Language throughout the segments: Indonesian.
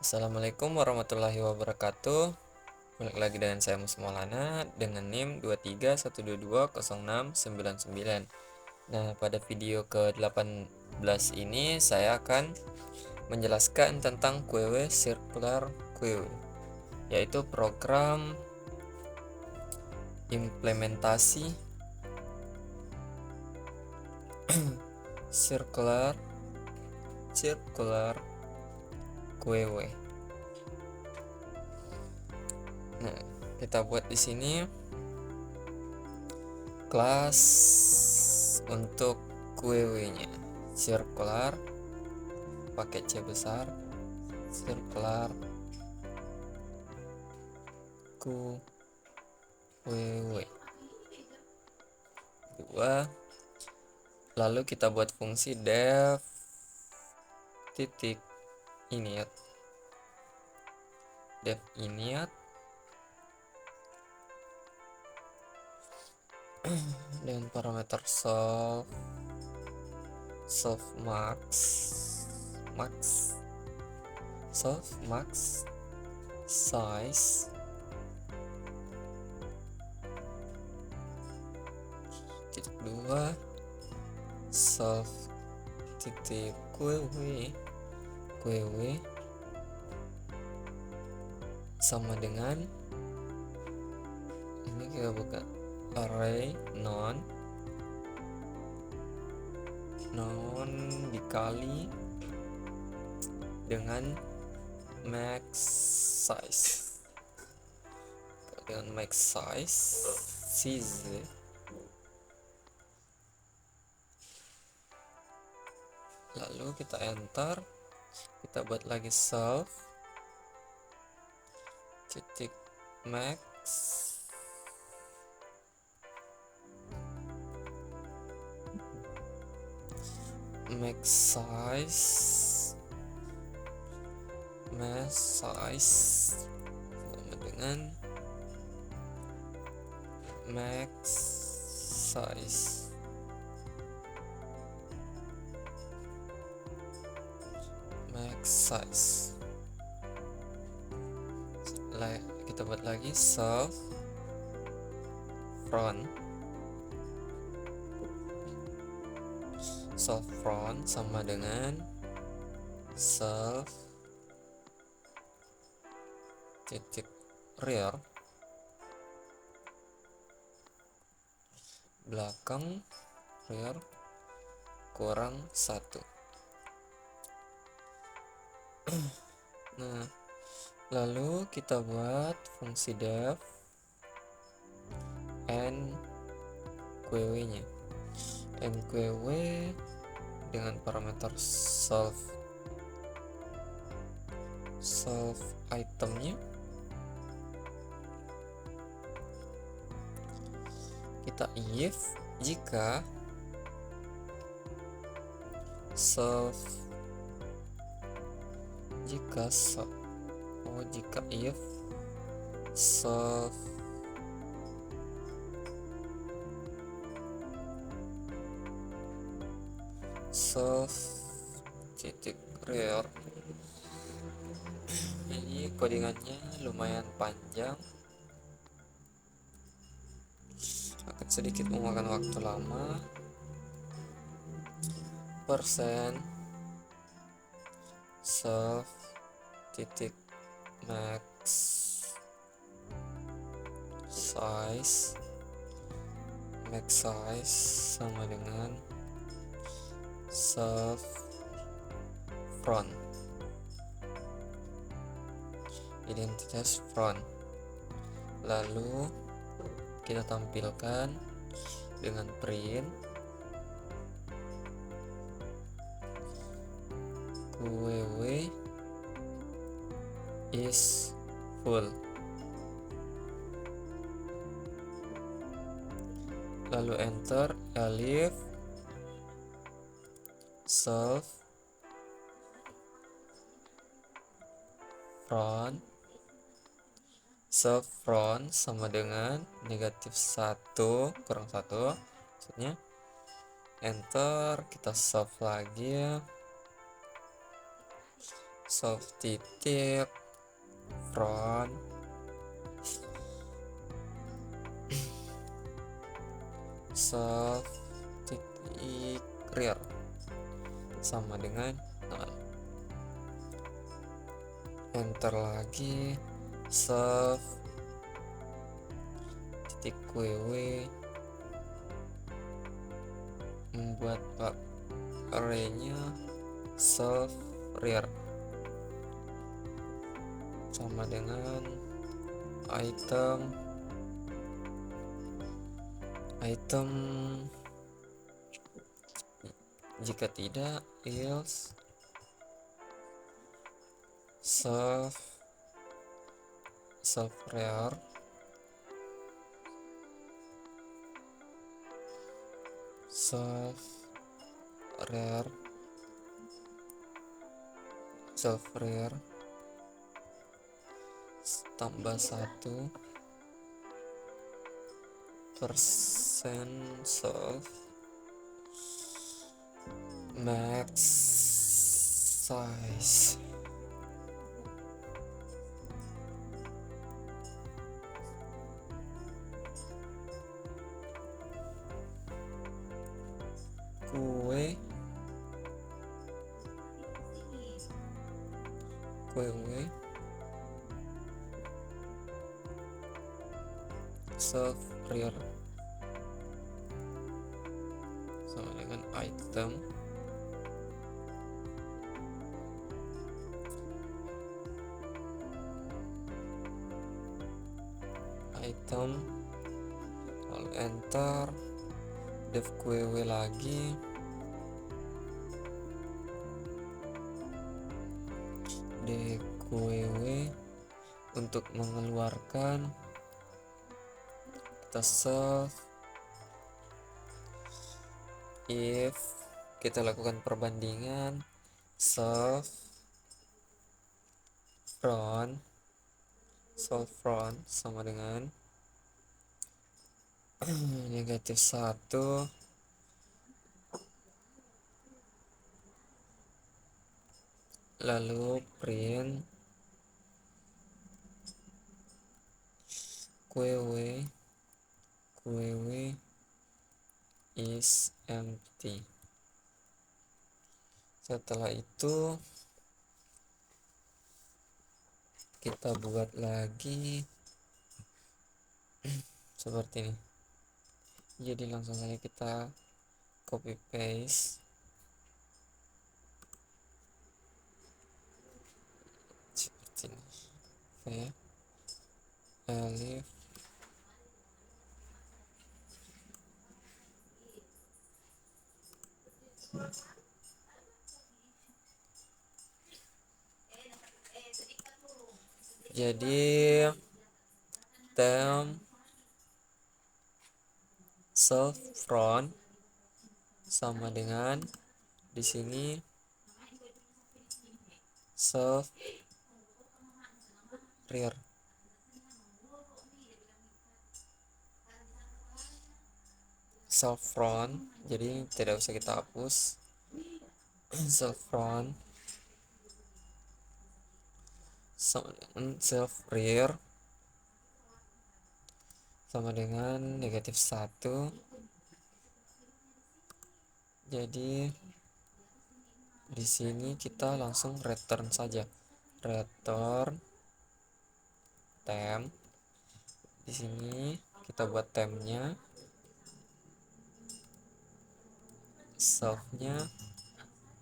Assalamualaikum warahmatullahi wabarakatuh. Balik lagi dengan saya Mus Maulana dengan NIM 23122069. Nah, pada video ke-18 ini saya akan menjelaskan tentang QW Circular QW, yaitu program implementasi circular QW. Nah, kita buat di sini kelas untuk QW-nya circular, pakai C besar, circular QW 2. Lalu kita buat fungsi def titik init dengan parameter max size titik 2 titik QW sama dengan ini, kita buka array non dikali dengan max size cz. Lalu kita enter, kita buat lagi self titik max size sama dengan max size. Kita buat lagi self front sama dengan self titik rear belakang rear kurang 1. Nah, lalu kita buat fungsi def nqw nya nqw dengan parameter self itemnya kita if jika if self titik rear. Ini codingannya lumayan panjang, akan sedikit memakan waktu lama. Self titik max size sama dengan self front, identitas front. Lalu kita tampilkan dengan print QW is full. Lalu enter elif self front sama dengan negatif 1 kurang 1 maksudnya. Enter, kita save lagi ya. self titik front self titik rear sama dengan 0. Enter lagi, self titik ww, membuat arraynya self rear sama dengan item jika tidak else self rear tambah 1 persen self max size kue self rear sama dengan item lalu enter, def qw lagi, dqw untuk mengeluarkan kita self if kita lakukan perbandingan self front sama dengan negatif 1 lalu print qw is empty. Setelah itu kita buat lagi seperti ini. Jadi langsung saja kita copy paste seperti ini. Elif jadi tem self front sama dengan di sini self rear jadi tidak usah kita hapus self front sama dengan self rear sama dengan negatif 1. Jadi di sini kita langsung return saja, return temp. Di sini kita buat tempnya, selfnya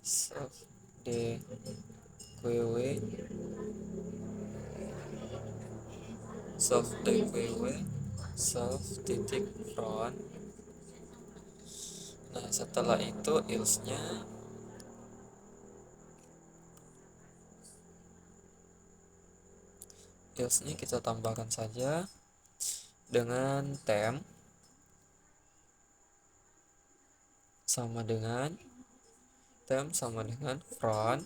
self dqw self titik front. Nah setelah itu else nya kita tambahkan saja dengan temp sama dengan front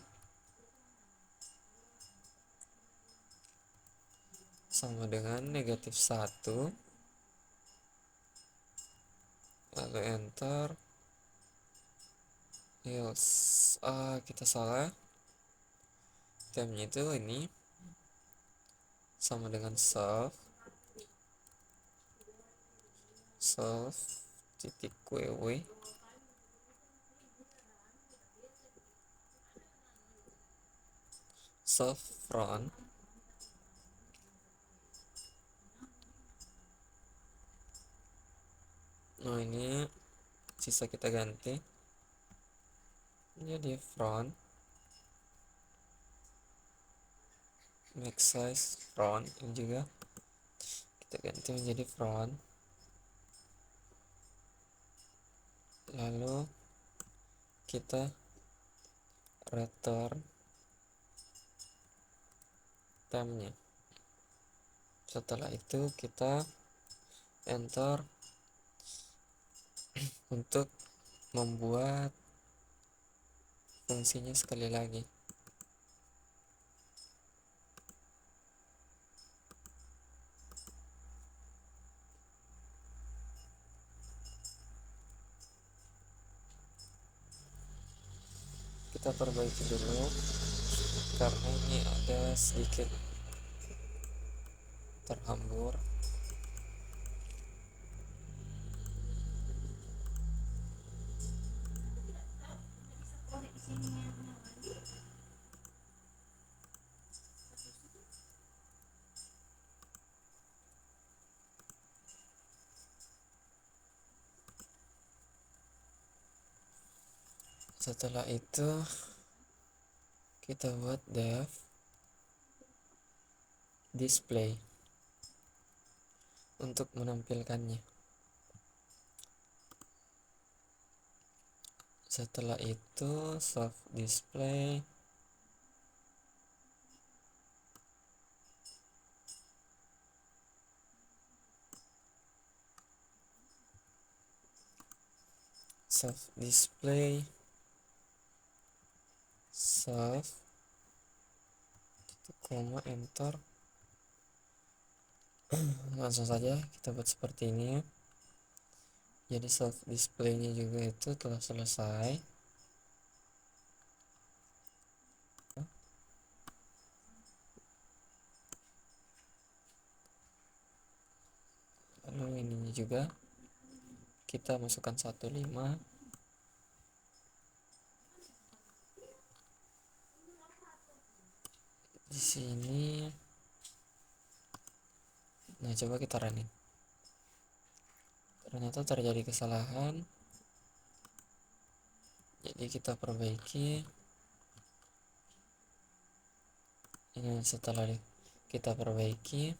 sama dengan negatif 1 lalu enter. Kita salah, temnya itu ini sama dengan self titik ww self front. Nah, ini sisa kita ganti jadi front max size front, ini juga kita ganti menjadi front, lalu kita return temnya. Setelah itu kita enter untuk membuat fungsinya sekali lagi. Kita perbaiki dulu karena ini ada sedikit terhambur. Setelah itu kita buat dev display untuk menampilkannya. Setelah itu soft display soft display soft koma enter. Langsung saja kita buat seperti ini. Jadi soft displaynya juga itu telah selesai. Lalu ininya juga kita masukkan 15. Di sini. Nah, coba kita running. Ternyata terjadi kesalahan. Jadi kita perbaiki. Ini setelah kita perbaiki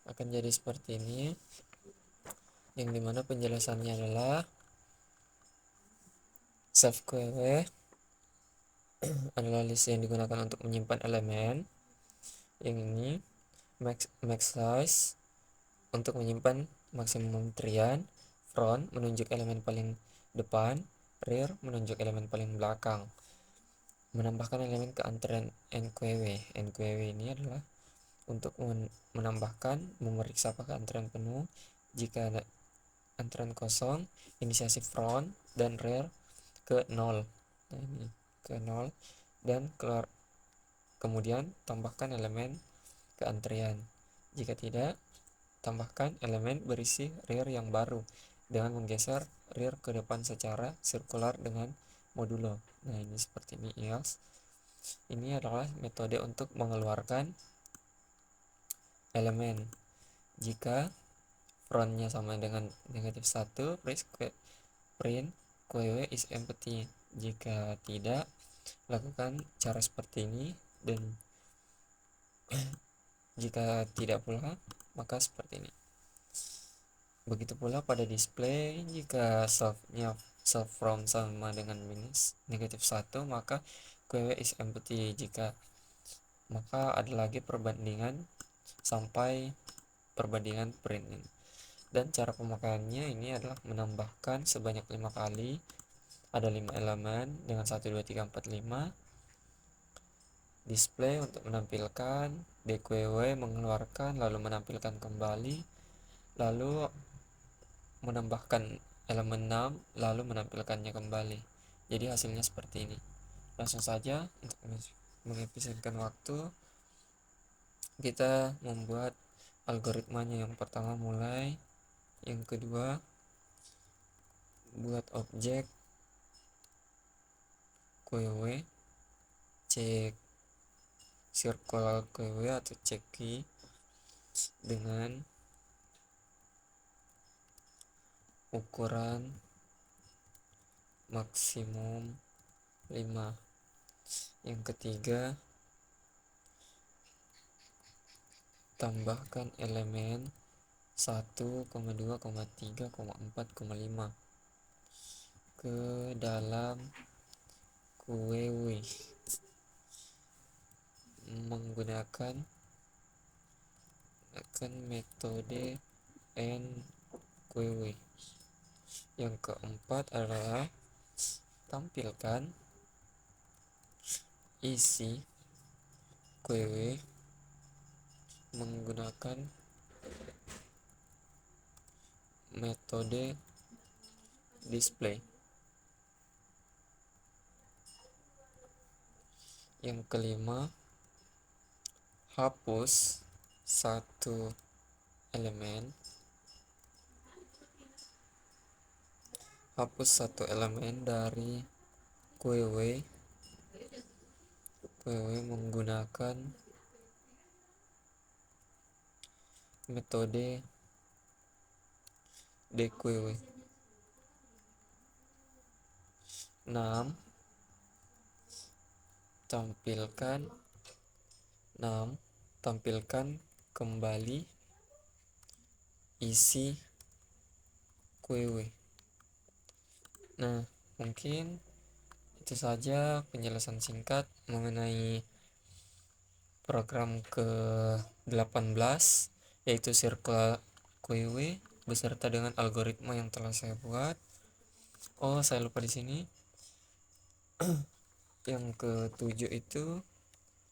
akan jadi seperti ini, yang dimana penjelasannya adalah save queue adalah list yang digunakan untuk menyimpan elemen. Yang ini max size untuk menyimpan maksimum antrian, front menunjuk elemen paling depan, rear menunjuk elemen paling belakang. Menambahkan elemen ke antrian NQW. NQW ini adalah untuk menambahkan, memeriksa apakah antrian penuh. Jika ada antrian kosong, inisiasi front dan rear ke 0. Nah, ini ke 0 dan keluar. Kemudian tambahkan elemen ke antrian. Jika tidak, tambahkan elemen berisi rear yang baru dengan menggeser rear ke depan secara sirkular dengan modulo. Nah, ini seperti ini else. Ini adalah metode untuk mengeluarkan elemen. Jika frontnya sama dengan -1, print queue is empty. Jika tidak, lakukan cara seperti ini, dan jika tidak pula, maka seperti ini. Begitu pula pada display, jika self from sama dengan -1, maka queue is empty. Maka ada lagi perbandingan sampai perbandingan print. Dan cara pemakaiannya ini adalah menambahkan sebanyak 5 kali. Ada 5 elemen dengan 1, 2, 3, 4, 5. Display untuk menampilkan, dqw mengeluarkan, lalu menampilkan kembali, lalu menambahkan elemen 6, lalu menampilkannya kembali. Jadi hasilnya seperti ini. Langsung saja untuk mengefisienkan waktu, kita membuat algoritmanya. Yang pertama mulai, yang kedua buat objek QW, cek circle QW atau cek key dengan ukuran maksimum 5. Yang ketiga, tambahkan elemen 1, 2, 3, 4, 5 ke dalam QW menggunakan metode NQW. Yang keempat adalah tampilkan isi QW menggunakan metode display. Yang kelima, hapus satu elemen dari QW menggunakan metode dqw. 6. Tampilkan kembali isi QW. Nah, mungkin itu saja penjelasan singkat mengenai program ke-18, yaitu Circle QW beserta dengan algoritma yang telah saya buat. Oh, saya lupa di sini. Yang ke-7 itu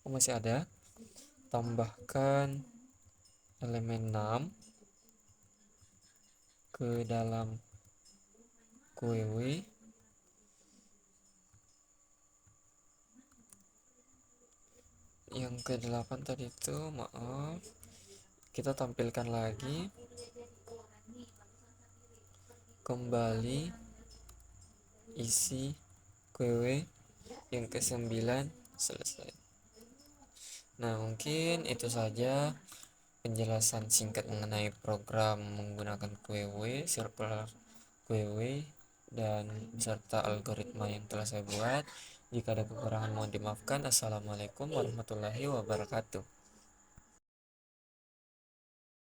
masih ada. Tambahkan elemen 6 ke dalam QW yang ke-8 tadi itu, maaf, kita tampilkan lagi kembali isi QW. Yang ke-9 selesai. Nah, mungkin itu saja penjelasan singkat mengenai program menggunakan QW, circular QW, dan beserta algoritma yang telah saya buat. Jika ada kekurangan mohon dimaafkan. Assalamualaikum warahmatullahi wabarakatuh.